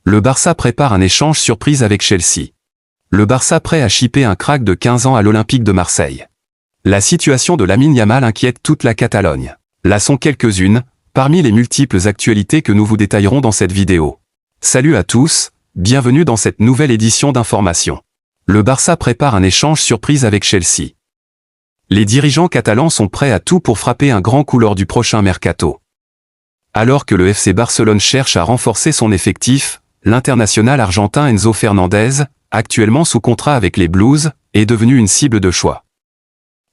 Le Barça prépare un échange surprise avec Chelsea. Le Barça prêt à shipper un crack de 15 ans à l'Olympique de Marseille. La situation de Lamine Yamal inquiète toute la Catalogne. Là sont quelques-unes, parmi les multiples actualités que nous vous détaillerons dans cette vidéo. Salut à tous, bienvenue dans cette nouvelle édition d'Information. Le Barça prépare un échange surprise avec Chelsea. Les dirigeants catalans sont prêts à tout pour frapper un grand coup lors du prochain mercato. Alors que le FC Barcelone cherche à renforcer son effectif, l'international argentin Enzo Fernandez, actuellement sous contrat avec les Blues, est devenu une cible de choix.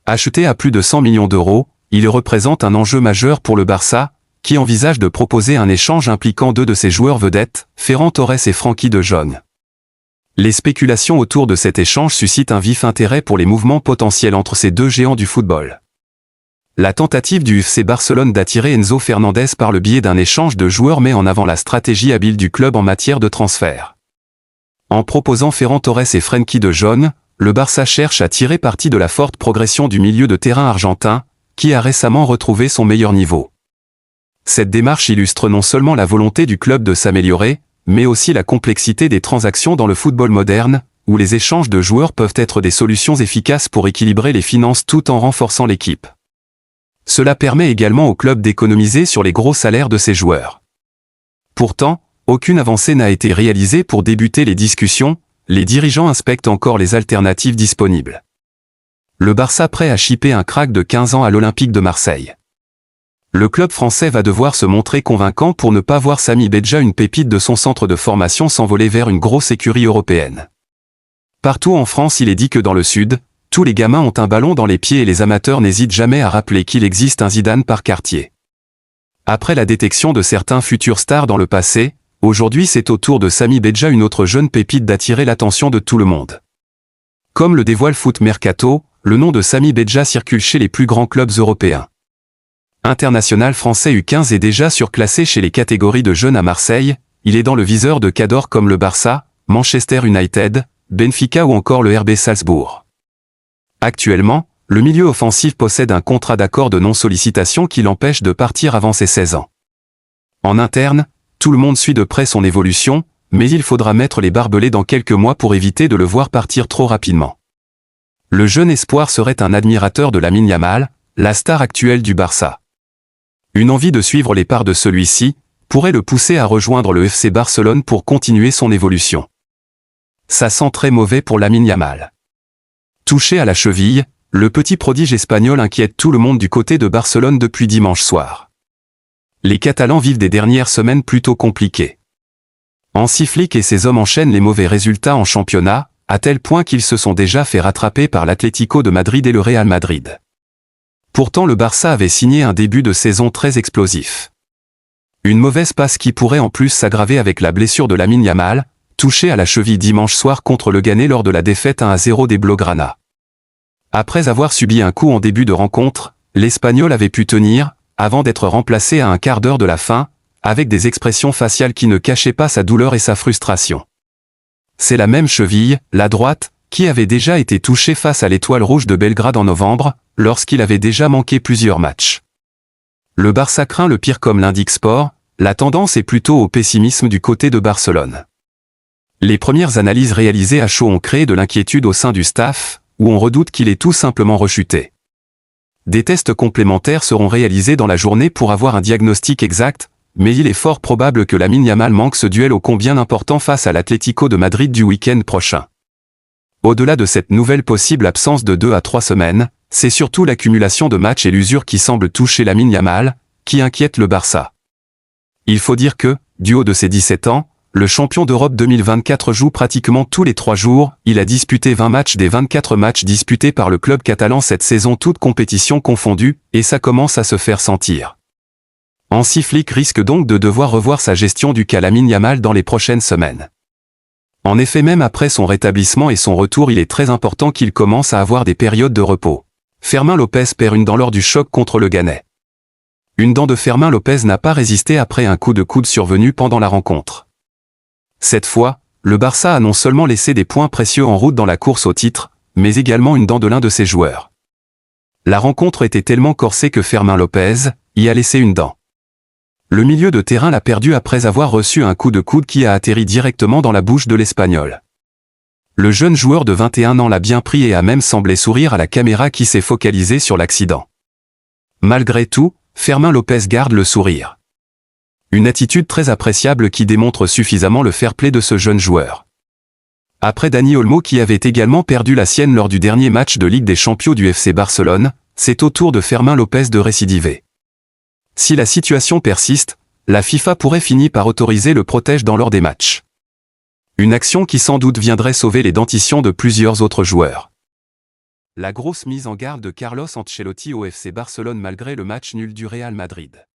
Acheté à plus de 100 millions d'euros, il représente un enjeu majeur pour le Barça, qui envisage de proposer un échange impliquant deux de ses joueurs vedettes, Ferran Torres et Frenkie de Jong. Les spéculations autour de cet échange suscitent un vif intérêt pour les mouvements potentiels entre ces deux géants du football. La tentative du FC Barcelone d'attirer Enzo Fernandez par le biais d'un échange de joueurs met en avant la stratégie habile du club en matière de transfert. En proposant Ferran Torres et Frenkie de Jong, le Barça cherche à tirer parti de la forte progression du milieu de terrain argentin, qui a récemment retrouvé son meilleur niveau. Cette démarche illustre non seulement la volonté du club de s'améliorer, mais aussi la complexité des transactions dans le football moderne, où les échanges de joueurs peuvent être des solutions efficaces pour équilibrer les finances tout en renforçant l'équipe. Cela permet également au club d'économiser sur les gros salaires de ses joueurs. Pourtant, aucune avancée n'a été réalisée pour débuter les discussions, les dirigeants inspectent encore les alternatives disponibles. Le Barça prêt à shipper un crack de 15 ans à l'Olympique de Marseille. Le club français va devoir se montrer convaincant pour ne pas voir Sami Bedja, une pépite de son centre de formation, s'envoler vers une grosse écurie européenne. Partout en France, il est dit que dans le Sud, tous les gamins ont un ballon dans les pieds et les amateurs n'hésitent jamais à rappeler qu'il existe un Zidane par quartier. Après la détection de certains futurs stars dans le passé, aujourd'hui c'est au tour de Sami Bedja, une autre jeune pépite, d'attirer l'attention de tout le monde. Comme le dévoile Foot Mercato, le nom de Sami Bedja circule chez les plus grands clubs européens. International français U15 est déjà surclassé chez les catégories de jeunes à Marseille, il est dans le viseur de cadors comme le Barça, Manchester United, Benfica ou encore le RB Salzbourg. Actuellement, le milieu offensif possède un contrat d'accord de non-sollicitation qui l'empêche de partir avant ses 16 ans. En interne, tout le monde suit de près son évolution, mais il faudra mettre les barbelés dans quelques mois pour éviter de le voir partir trop rapidement. Le jeune espoir serait un admirateur de Lamine Yamal, la star actuelle du Barça. Une envie de suivre les pas de celui-ci pourrait le pousser à rejoindre le FC Barcelone pour continuer son évolution. Ça sent très mauvais pour Lamine Yamal. Touché à la cheville, le petit prodige espagnol inquiète tout le monde du côté de Barcelone depuis dimanche soir. Les Catalans vivent des dernières semaines plutôt compliquées. Hansi Flick et ses hommes enchaînent les mauvais résultats en championnat, à tel point qu'ils se sont déjà fait rattraper par l'Atlético de Madrid et le Real Madrid. Pourtant le Barça avait signé un début de saison très explosif. Une mauvaise passe qui pourrait en plus s'aggraver avec la blessure de Lamine Yamal, touché à la cheville dimanche soir contre le Leganés lors de la défaite 1-0 des Blaugrana. Après avoir subi un coup en début de rencontre, l'Espagnol avait pu tenir, avant d'être remplacé à un quart d'heure de la fin, avec des expressions faciales qui ne cachaient pas sa douleur et sa frustration. C'est la même cheville, la droite, qui avait déjà été touchée face à l'Étoile Rouge de Belgrade en novembre, lorsqu'il avait déjà manqué plusieurs matchs. Le Barça craint le pire comme l'indique Sport, la tendance est plutôt au pessimisme du côté de Barcelone. Les premières analyses réalisées à chaud ont créé de l'inquiétude au sein du staff, où on redoute qu'il ait tout simplement rechuté. Des tests complémentaires seront réalisés dans la journée pour avoir un diagnostic exact, mais il est fort probable que Lamine Yamal manque ce duel ô combien important face à l'Atlético de Madrid du week-end prochain. Au-delà de cette nouvelle possible absence de 2 à 3 semaines, c'est surtout l'accumulation de matchs et l'usure qui semble toucher Lamine Yamal, qui inquiète le Barça. Il faut dire que, du haut de ses 17 ans, le champion d'Europe 2024 joue pratiquement tous les 3 jours, il a disputé 20 matchs des 24 matchs disputés par le club catalan cette saison, toutes compétitions confondues, et ça commence à se faire sentir. Hansi Flick risque donc de devoir revoir sa gestion du cas Lamine Yamal dans les prochaines semaines. En effet, même après son rétablissement et son retour, il est très important qu'il commence à avoir des périodes de repos. Fermin Lopez perd une dent lors du choc contre le Leganés. Une dent de Fermin Lopez n'a pas résisté après un coup de coude survenu pendant la rencontre. Cette fois, le Barça a non seulement laissé des points précieux en route dans la course au titre, mais également une dent de l'un de ses joueurs. La rencontre était tellement corsée que Fermin Lopez y a laissé une dent. Le milieu de terrain l'a perdu après avoir reçu un coup de coude qui a atterri directement dans la bouche de l'Espagnol. Le jeune joueur de 21 ans l'a bien pris et a même semblé sourire à la caméra qui s'est focalisée sur l'accident. Malgré tout, Fermín López garde le sourire. Une attitude très appréciable qui démontre suffisamment le fair-play de ce jeune joueur. Après Dani Olmo qui avait également perdu la sienne lors du dernier match de Ligue des Champions du FC Barcelone, c'est au tour de Fermín López de récidiver. Si la situation persiste, la FIFA pourrait finir par autoriser le protège dans lors des matchs. Une action qui sans doute viendrait sauver les dentitions de plusieurs autres joueurs. La grosse mise en garde de Carlos Ancelotti au FC Barcelone malgré le match nul du Real Madrid.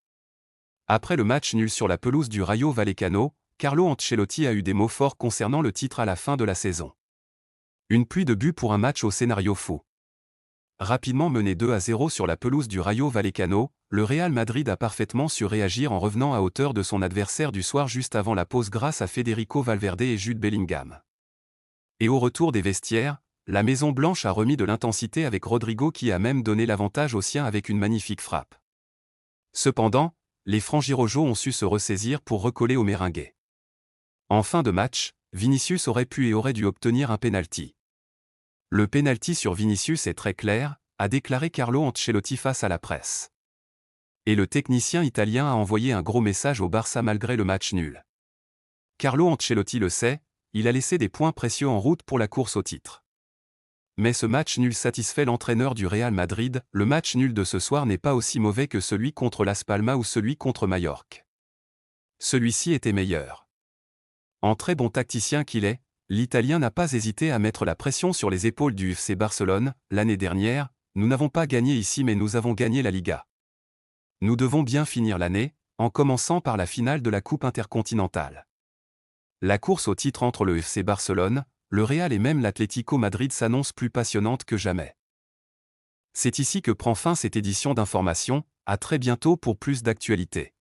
Après le match nul sur la pelouse du Rayo Vallecano, Carlo Ancelotti a eu des mots forts concernant le titre à la fin de la saison. Une pluie de buts pour un match au scénario fou. Rapidement mené 2-0 sur la pelouse du Rayo Vallecano, le Real Madrid a parfaitement su réagir en revenant à hauteur de son adversaire du soir juste avant la pause grâce à Federico Valverde et Jude Bellingham. Et au retour des vestiaires, la Maison Blanche a remis de l'intensité avec Rodrigo qui a même donné l'avantage aux siens avec une magnifique frappe. Cependant, les Francs-Girojos ont su se ressaisir pour recoller au Merengue. En fin de match, Vinicius aurait pu et aurait dû obtenir un penalty. Le penalty sur Vinicius est très clair, a déclaré Carlo Ancelotti face à la presse. Et le technicien italien a envoyé un gros message au Barça malgré le match nul. Carlo Ancelotti le sait, il a laissé des points précieux en route pour la course au titre. Mais ce match nul satisfait l'entraîneur du Real Madrid, le match nul de ce soir n'est pas aussi mauvais que celui contre Las Palmas ou celui contre Majorque. Celui-ci était meilleur. En très bon tacticien qu'il est, l'Italien n'a pas hésité à mettre la pression sur les épaules du FC Barcelone. L'année dernière, nous n'avons pas gagné ici mais nous avons gagné la Liga. Nous devons bien finir l'année, en commençant par la finale de la Coupe intercontinentale. La course au titre entre le FC Barcelone, le Real et même l'Atlético Madrid s'annonce plus passionnante que jamais. C'est ici que prend fin cette édition d'information, à très bientôt pour plus d'actualités.